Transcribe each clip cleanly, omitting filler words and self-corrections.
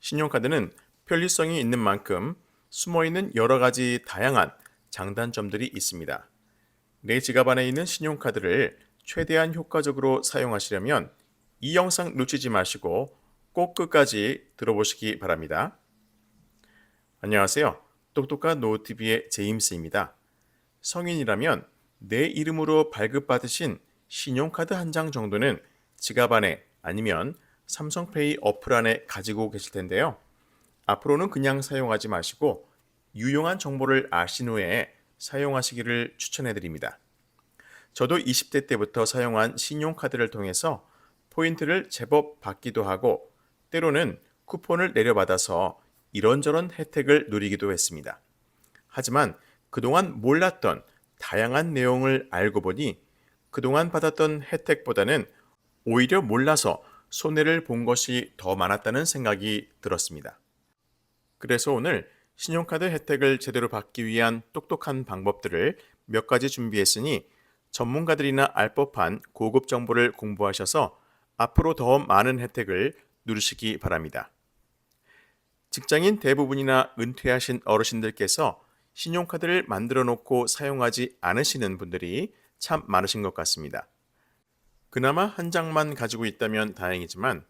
신용카드는 편리성이 있는 만큼 숨어있는 여러 가지 다양한 장단점들이 있습니다. 내 지갑 안에 있는 신용카드를 최대한 효과적으로 사용하시려면 이 영상 놓치지 마시고 꼭 끝까지 들어보시기 바랍니다. 안녕하세요. 똑똑한 노트비의 제임스입니다. 성인이라면 내 이름으로 발급받으신 신용카드 한 장 정도는 지갑 안에 아니면 삼성페이 어플 안에 가지고 계실 텐데요. 앞으로는 그냥 사용하지 마시고 유용한 정보를 아신 후에 사용하시기를 추천해 드립니다. 저도 20대 때부터 사용한 신용카드를 통해서 포인트를 제법 받기도 하고 때로는 쿠폰을 내려받아서 이런저런 혜택을 누리기도 했습니다. 하지만 그동안 몰랐던 다양한 내용을 알고 보니 그동안 받았던 혜택보다는 오히려 몰라서 손해를 본 것이 더 많았다는 생각이 들었습니다. 그래서 오늘 신용카드 혜택을 제대로 받기 위한 똑똑한 방법들을 몇 가지 준비했으니 전문가들이나 알 법한 고급 정보를 공부하셔서 앞으로 더 많은 혜택을 누리시기 바랍니다. 직장인 대부분이나 은퇴하신 어르신들께서 신용카드를 만들어 놓고 사용하지 않으시는 분들이 참 많으신 것 같습니다. 그나마 한 장만 가지고 있다면 다행이지만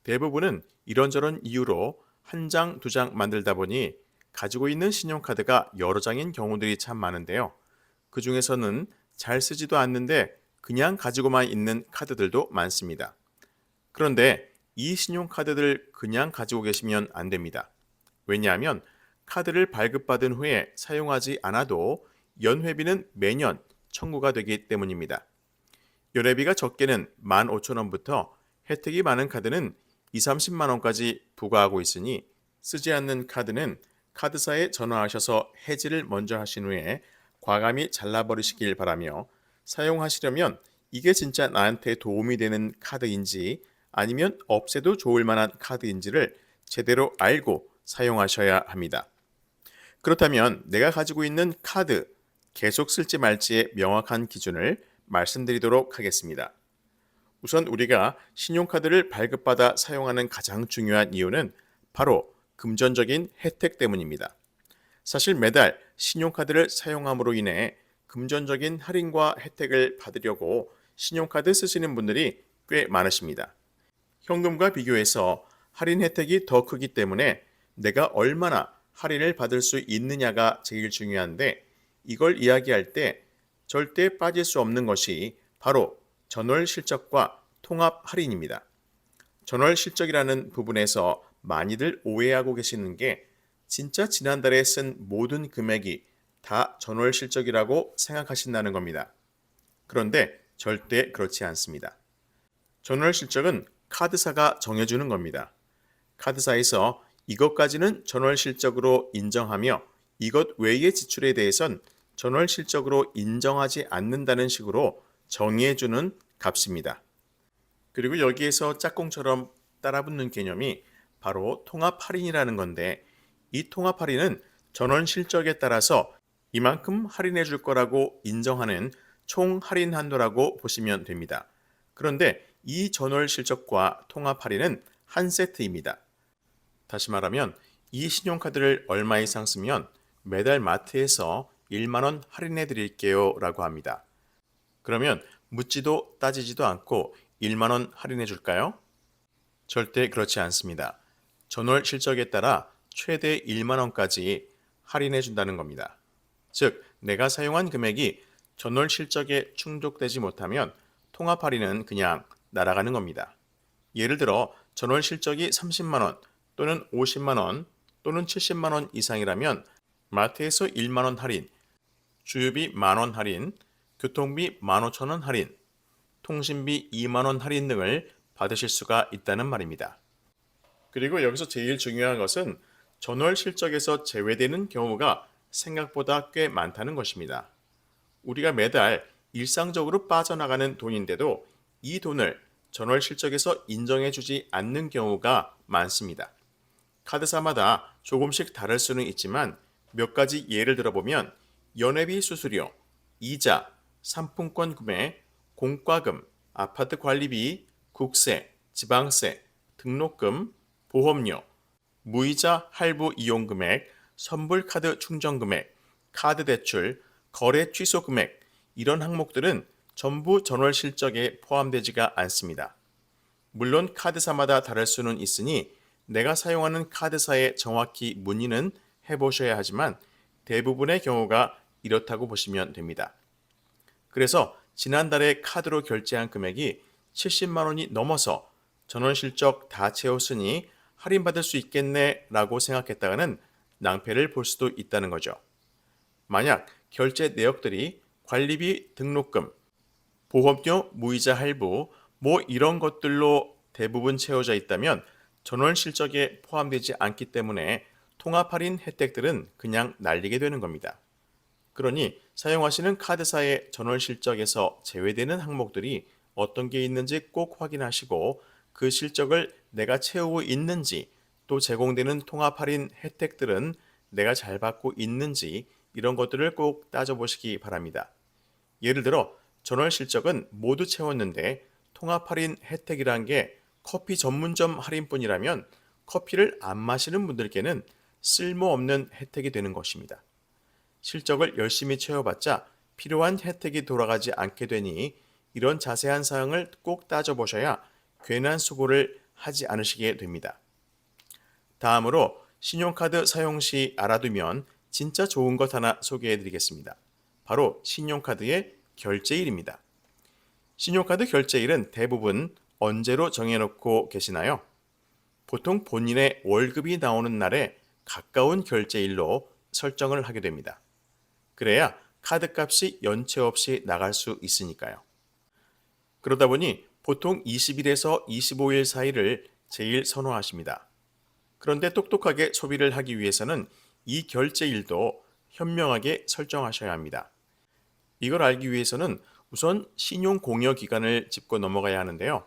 대부분은 이런저런 이유로 한 장, 두 장 만들다 보니 가지고 있는 신용카드가 여러 장인 경우들이 참 많은데요. 그 중에서는 잘 쓰지도 않는데 그냥 가지고만 있는 카드들도 많습니다. 그런데 이 신용카드들 그냥 가지고 계시면 안 됩니다. 왜냐하면 카드를 발급받은 후에 사용하지 않아도 연회비는 매년 청구가 되기 때문입니다. 연회비가 적게는 15,000원부터 혜택이 많은 카드는 2, 30만 원까지 부과하고 있으니 쓰지 않는 카드는 카드사에 전화하셔서 해지를 먼저 하신 후에 과감히 잘라버리시길 바라며 사용하시려면 이게 진짜 나한테 도움이 되는 카드인지 아니면 없애도 좋을 만한 카드인지를 제대로 알고 사용하셔야 합니다. 그렇다면 내가 가지고 있는 카드 계속 쓸지 말지의 명확한 기준을 말씀드리도록 하겠습니다. 우선 우리가 신용카드를 발급받아 사용하는 가장 중요한 이유는 바로 금전적인 혜택 때문입니다. 사실 매달 신용카드를 사용함으로 인해 금전적인 할인과 혜택을 받으려고 신용카드 쓰시는 분들이 꽤 많으십니다. 현금과 비교해서 할인 혜택이 더 크기 때문에 내가 얼마나 할인을 받을 수 있느냐가 제일 중요한데 이걸 이야기할 때 절대 빠질 수 없는 것이 바로 전월 실적과 통합 할인입니다. 전월 실적이라는 부분에서 많이들 오해하고 계시는 게 진짜 지난달에 쓴 모든 금액이 다 전월 실적이라고 생각하신다는 겁니다. 그런데 절대 그렇지 않습니다. 전월 실적은 카드사가 정해주는 겁니다. 카드사에서 이것까지는 전월 실적으로 인정하며 이것 외의 지출에 대해선 전월 실적으로 인정하지 않는다는 식으로 정의해주는 값입니다. 그리고 여기에서 짝꿍처럼 따라붙는 개념이 바로 통합 할인이라는 건데 이 통합 할인은 전월 실적에 따라서 이만큼 할인해 줄 거라고 인정하는 총 할인 한도라고 보시면 됩니다. 그런데 이 전월 실적과 통합 할인은 한 세트입니다. 다시 말하면 이 신용카드를 얼마 이상 쓰면 매달 마트에서 1만 원 할인해 드릴게요 라고 합니다. 그러면 묻지도 따지지도 않고 1만 원 할인해 줄까요? 절대 그렇지 않습니다. 전월 실적에 따라 최대 1만 원까지 할인해 준다는 겁니다. 즉, 내가 사용한 금액이 전월 실적에 충족되지 못하면 통합 할인은 그냥 날아가는 겁니다. 예를 들어 전월 실적이 30만 원 또는 50만 원 또는 70만 원 이상이라면 마트에서 1만 원 할인, 주유비 10,000원 할인, 교통비 15,000원 할인, 통신비 2만 원 할인 등을 받으실 수가 있다는 말입니다. 그리고 여기서 제일 중요한 것은 전월 실적에서 제외되는 경우가 생각보다 꽤 많다는 것입니다. 우리가 매달 일상적으로 빠져나가는 돈인데도 이 돈을 전월 실적에서 인정해주지 않는 경우가 많습니다. 카드사마다 조금씩 다를 수는 있지만 몇 가지 예를 들어보면 연회비 수수료, 이자, 상품권 구매, 공과금, 아파트 관리비, 국세, 지방세, 등록금, 보험료, 무이자 할부 이용 금액, 선불 카드 충전 금액, 카드 대출, 거래 취소 금액 이런 항목들은 전부 전월 실적에 포함되지가 않습니다. 물론 카드사마다 다를 수는 있으니 내가 사용하는 카드사에 정확히 문의는 해보셔야 하지만 대부분의 경우가 이렇다고 보시면 됩니다. 그래서 지난달에 카드로 결제한 금액이 70만 원이 넘어서 전월 실적 다 채웠으니 할인받을 수 있겠네 라고 생각했다가는 낭패를 볼 수도 있다는 거죠. 만약 결제 내역들이 관리비 등록금, 보험료 무이자 할부, 뭐 이런 것들로 대부분 채워져 있다면 전월 실적에 포함되지 않기 때문에 통합 할인 혜택들은 그냥 날리게 되는 겁니다. 그러니 사용하시는 카드사의 전월 실적에서 제외되는 항목들이 어떤 게 있는지 꼭 확인하시고 그 실적을 내가 채우고 있는지 또 제공되는 통합 할인 혜택들은 내가 잘 받고 있는지 이런 것들을 꼭 따져보시기 바랍니다. 예를 들어 전월 실적은 모두 채웠는데 통합 할인 혜택이란 게 커피 전문점 할인뿐이라면 커피를 안 마시는 분들께는 쓸모없는 혜택이 되는 것입니다. 실적을 열심히 채워봤자 필요한 혜택이 돌아가지 않게 되니 이런 자세한 사항을 꼭 따져보셔야 괜한 수고를 하지 않으시게 됩니다. 다음으로 신용카드 사용 시 알아두면 진짜 좋은 것 하나 소개해 드리겠습니다. 바로 신용카드의 결제일입니다. 신용카드 결제일은 대부분 언제로 정해놓고 계시나요? 보통 본인의 월급이 나오는 날에 가까운 결제일로 설정을 하게 됩니다. 그래야 카드값이 연체 없이 나갈 수 있으니까요. 그러다 보니 보통 20일에서 25일 사이를 제일 선호하십니다. 그런데 똑똑하게 소비를 하기 위해서는 이 결제일도 현명하게 설정하셔야 합니다. 이걸 알기 위해서는 우선 신용공여기간을 짚고 넘어가야 하는데요.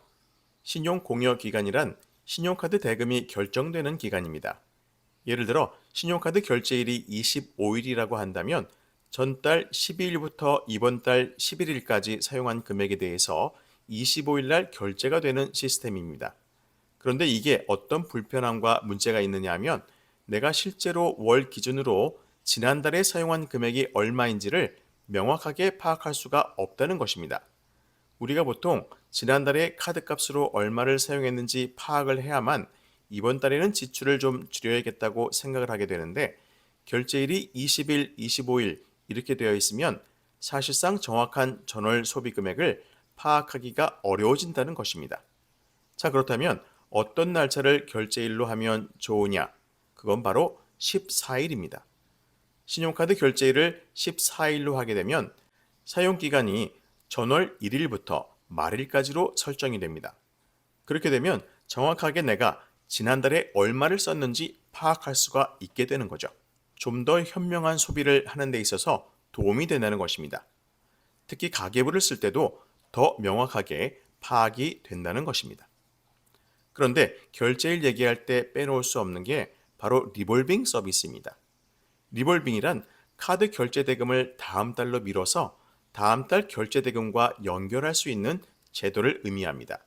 신용공여기간이란 신용카드 대금이 결정되는 기간입니다. 예를 들어 신용카드 결제일이 25일이라고 한다면 전달 12일부터 이번 달 11일까지 사용한 금액에 대해서 25일 날 결제가 되는 시스템입니다. 그런데 이게 어떤 불편함과 문제가 있느냐 하면 내가 실제로 월 기준으로 지난달에 사용한 금액이 얼마인지를 명확하게 파악할 수가 없다는 것입니다. 우리가 보통 지난달에 카드값으로 얼마를 사용했는지 파악을 해야만 이번 달에는 지출을 좀 줄여야겠다고 생각을 하게 되는데 결제일이 20일, 25일 이렇게 되어 있으면 사실상 정확한 전월 소비 금액을 파악하기가 어려워진다는 것입니다. 자, 그렇다면 어떤 날짜를 결제일로 하면 좋으냐? 그건 바로 14일입니다. 신용카드 결제일을 14일로 하게 되면 사용기간이 전월 1일부터 말일까지로 설정이 됩니다. 그렇게 되면 정확하게 내가 지난달에 얼마를 썼는지 파악할 수가 있게 되는 거죠. 좀 더 현명한 소비를 하는 데 있어서 도움이 된다는 것입니다. 특히 가계부를 쓸 때도 더 명확하게 파악이 된다는 것입니다. 그런데 결제일 얘기할 때 빼놓을 수 없는 게 바로 리볼빙 서비스입니다. 리볼빙이란 카드 결제 대금을 다음 달로 미뤄서 다음 달 결제 대금과 연결할 수 있는 제도를 의미합니다.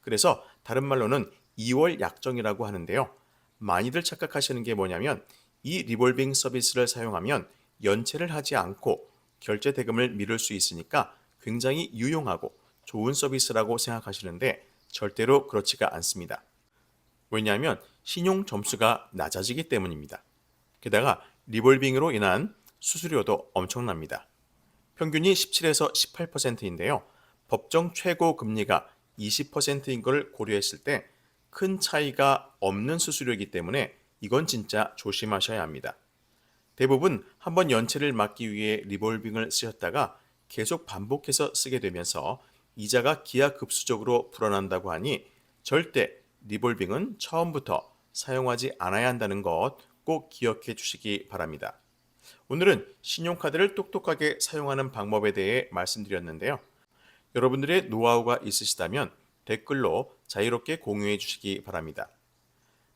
그래서 다른 말로는 2월 약정이라고 하는데요. 많이들 착각하시는 게 뭐냐면 이 리볼빙 서비스를 사용하면 연체를 하지 않고 결제 대금을 미룰 수 있으니까 굉장히 유용하고 좋은 서비스라고 생각하시는데 절대로 그렇지가 않습니다. 왜냐하면 신용 점수가 낮아지기 때문입니다. 게다가 리볼빙으로 인한 수수료도 엄청납니다. 평균이 17에서 18%인데요. 법정 최고 금리가 20%인 걸 고려했을 때 큰 차이가 없는 수수료이기 때문에 이건 진짜 조심하셔야 합니다. 대부분 한번 연체를 막기 위해 리볼빙을 쓰셨다가 계속 반복해서 쓰게 되면서 이자가 기하급수적으로 불어난다고 하니 절대 리볼빙은 처음부터 사용하지 않아야 한다는 것 꼭 기억해 주시기 바랍니다. 오늘은 신용카드를 똑똑하게 사용하는 방법에 대해 말씀드렸는데요. 여러분들의 노하우가 있으시다면 댓글로 자유롭게 공유해 주시기 바랍니다.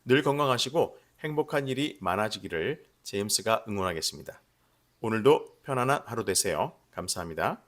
늘 건강하시고 행복한 일이 많아지기를 제임스가 응원하겠습니다. 오늘도 편안한 하루 되세요. 감사합니다.